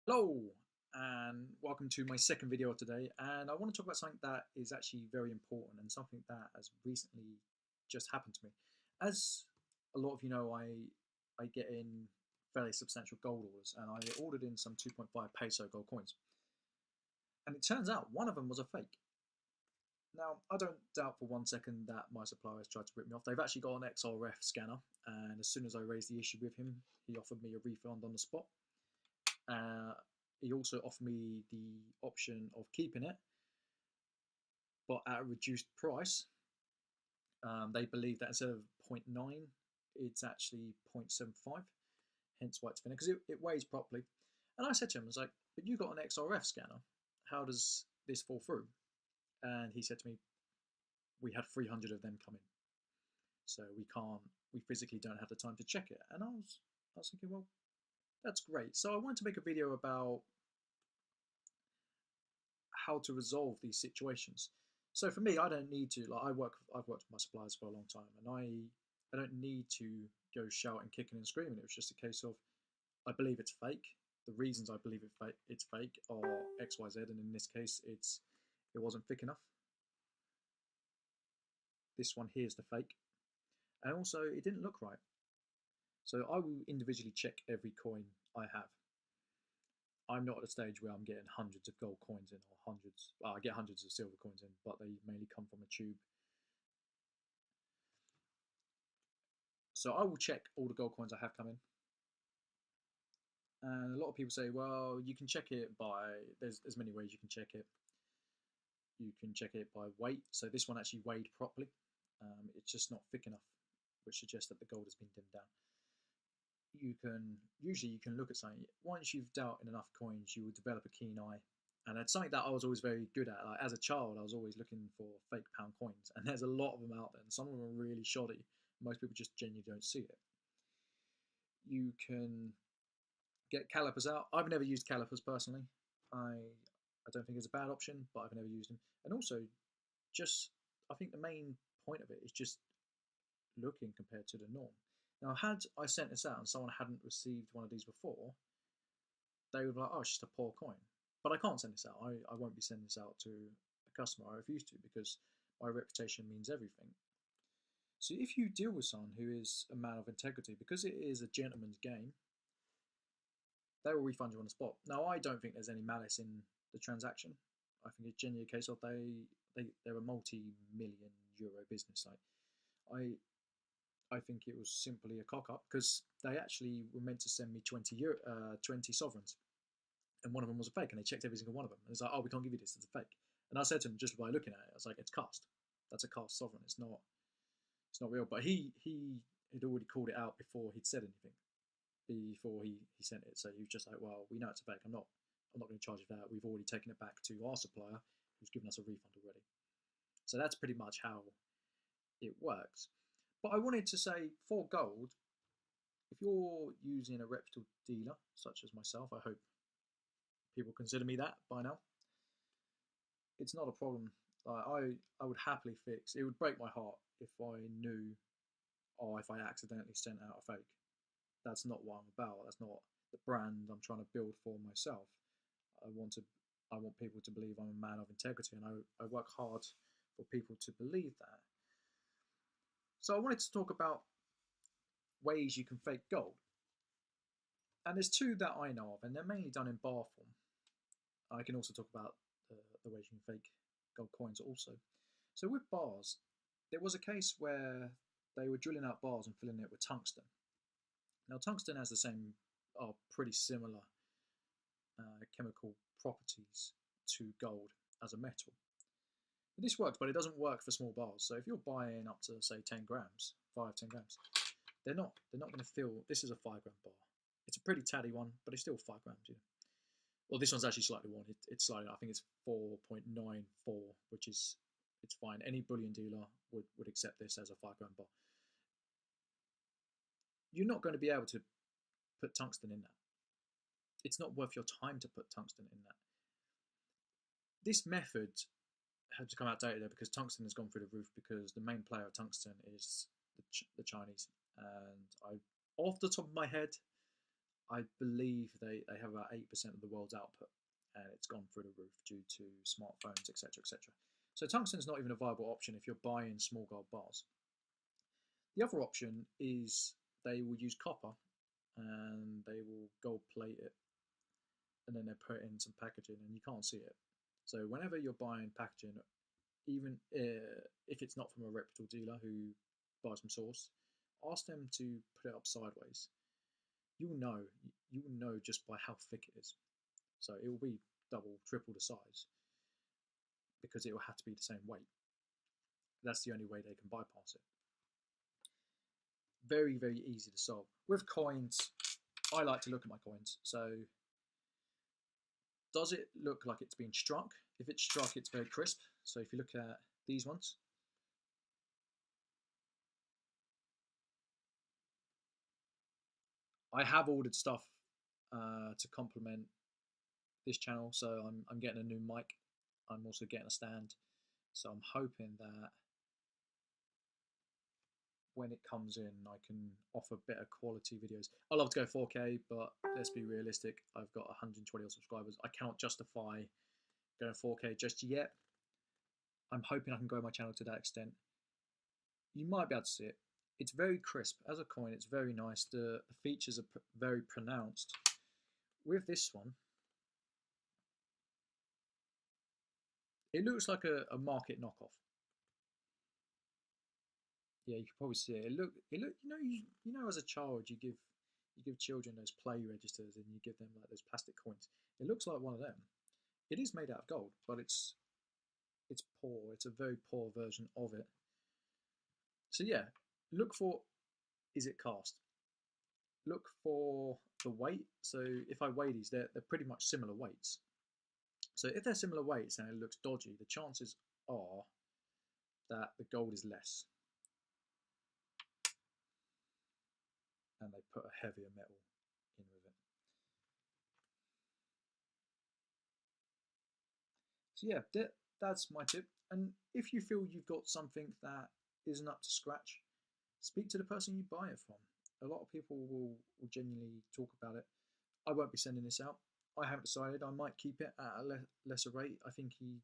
Hello and welcome to my second video of today, and I want to talk about something that is actually very important and something that has recently just happened to me. As a lot of you know, I get in fairly substantial gold orders, and I ordered in some 2.5 peso gold coins, and it turns out one of them was a fake. Now, I don't doubt for one second that my supplier has tried to rip me off. They've actually got an XRF scanner, and as soon as I raised the issue with him, he offered me a refund on the spot. Uh, he also offered me the option of keeping it, but at a reduced price. They believe that instead of zero 0.9, it's actually 0.75, hence why it's finished, because it weighs properly. And I said to him, I was like, but you got an XRF scanner. How does this fall through? And he said to me, we had 300 of them come in. So we physically don't have the time to check it. And I was thinking, well, that's great. So I wanted to make a video about how to resolve these situations. So for me, I don't need to, I've worked with my suppliers for a long time, and I don't need to go shouting, kicking and screaming. It was just a case of, I believe it's fake. The reasons I believe it's fake are X, Y, Z, and in this case, it wasn't thick enough. This one here is the fake, and also it didn't look right. So I will individually check every coin I have. I'm not at a stage where I'm getting hundreds of gold coins in, or hundreds. Well, I get hundreds of silver coins in, but they mainly come from a tube. So I will check all the gold coins I have come in. And a lot of people say, well, you can check it by, there's many ways you can check it. You can check it by weight. So this one actually weighed properly. It's just not thick enough, which suggests that the gold has been dimmed down. Usually you can look at something. Once you've dealt in enough coins, you will develop a keen eye. And it's something that I was always very good at. Like, as a child, I was always looking for fake pound coins. And there's a lot of them out there, and some of them are really shoddy. Most people just genuinely don't see it. You can get calipers out. I've never used calipers personally. I don't think it's a bad option, but I've never used them. And also, just I think the main point of it is just looking compared to the norm. Now, had I sent this out and someone hadn't received one of these before, they would be like, oh, it's just a poor coin. But I can't send this out. I won't be sending this out to a customer. I refuse to, because my reputation means everything. So if you deal with someone who is a man of integrity, because it is a gentleman's game, they will refund you on the spot. Now, I don't think there's any malice in the transaction. I think it's genuinely a case of they're a multi-million euro business. Like, I think it was simply a cock up, because they actually were meant to send me 20 sovereigns, and one of them was a fake, and they checked every single one of them, and it's like, oh, we can't give you this, it's a fake. And I said to him, just by looking at it, I was like, it's cast. That's a cast sovereign. It's not real. But he had already called it out before he'd said anything, before he sent it. So he was just like, well, we know it's a fake. I'm not going to charge you for that. We've already taken it back to our supplier, who's given us a refund already. So that's pretty much how it works. But I wanted to say, for gold, if you're using a reputable dealer such as myself, I hope people consider me that by now, it's not a problem. I would happily fix. It would break my heart if I knew, or if I accidentally sent out a fake. That's not what I'm about. That's not the brand I'm trying to build for myself. I want people to believe I'm a man of integrity, and I work hard for people to believe that. So I wanted to talk about ways you can fake gold. And there's two that I know of, and they're mainly done in bar form. I can also talk about the ways you can fake gold coins also. So with bars, there was a case where they were drilling out bars and filling it with tungsten. Now, tungsten has the same, are pretty similar chemical properties to gold as a metal. But this works, but it doesn't work for small bars. So if you're buying up to, say, 10 grams, 10 grams, they're not going to fill. This is a 5-gram bar. It's a pretty tatty one, but it's still 5 grams. You know. Well, this one's actually slightly worn. It's slightly, I think it's 4.94, which is, it's fine. Any bullion dealer would accept this as a 5-gram bar. You're not going to be able to put tungsten in that. It's not worth your time to put tungsten in that. This method had to come outdated because tungsten has gone through the roof, because the main player of tungsten is the Chinese. And off the top of my head, I believe they have about 8% of the world's output, and it's gone through the roof due to smartphones, etc., etc. So tungsten's not even a viable option if you're buying small gold bars. The other option is they will use copper and they will gold plate it, and then they put it in some packaging and you can't see it. So whenever you're buying packaging, even if it's not from a reputable dealer who buys from source, ask them to put it up sideways. You will know just by how thick it is. So it will be double, triple the size because it will have to be the same weight. That's the only way they can bypass it. Very, very easy to solve. With coins, I like to look at my coins. So does it look like it's been struck? If it's struck, it's very crisp. So if you look at these ones, I have ordered stuff to complement this channel. So I'm getting a new mic. I'm also getting a stand. So I'm hoping that when it comes in, I can offer better quality videos. I love to go 4K, but let's be realistic. I've got 120 subscribers. I cannot justify going 4K just yet. I'm hoping I can grow my channel to that extent. You might be able to see it. It's very crisp. As a coin, it's very nice. The features are very pronounced. With this one, it looks like a market knockoff. Yeah, you can probably see it. You know, as a child, you give children those play registers and you give them like those plastic coins. It looks like one of them. It is made out of gold, but it's poor. It's a very poor version of it. So yeah, look for, is it cast? Look for the weight. So if I weigh these, they're pretty much similar weights. So if they're similar weights and it looks dodgy, the chances are that the gold is less. And they put a heavier metal in with it. So yeah, that's my tip. And if you feel you've got something that isn't up to scratch, speak to the person you buy it from. A lot of people will genuinely talk about it. I won't be sending this out. I haven't decided. I might keep it at a lesser rate. I think he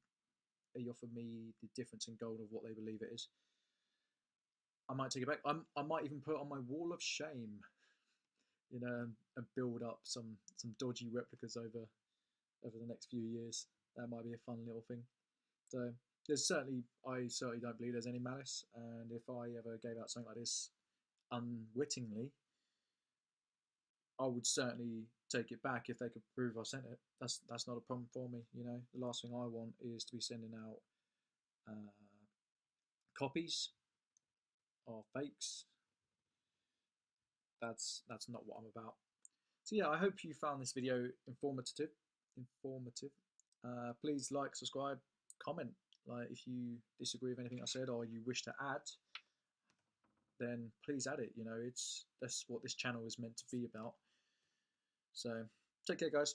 offered me the difference in gold of what they believe it is. I might take it back. I might even put it on my wall of shame, you know, and build up some dodgy replicas over the next few years. That might be a fun little thing. So I certainly don't believe there's any malice. And if I ever gave out something like this unwittingly, I would certainly take it back if they could prove I sent it. That's not a problem for me. You know, the last thing I want is to be sending out copies or fakes. That's not what I'm about. So yeah, I hope you found this video informative. Please like, subscribe, comment. Like if you disagree with anything I said or you wish to add, then please add it. You know, that's what this channel is meant to be about. So take care, guys.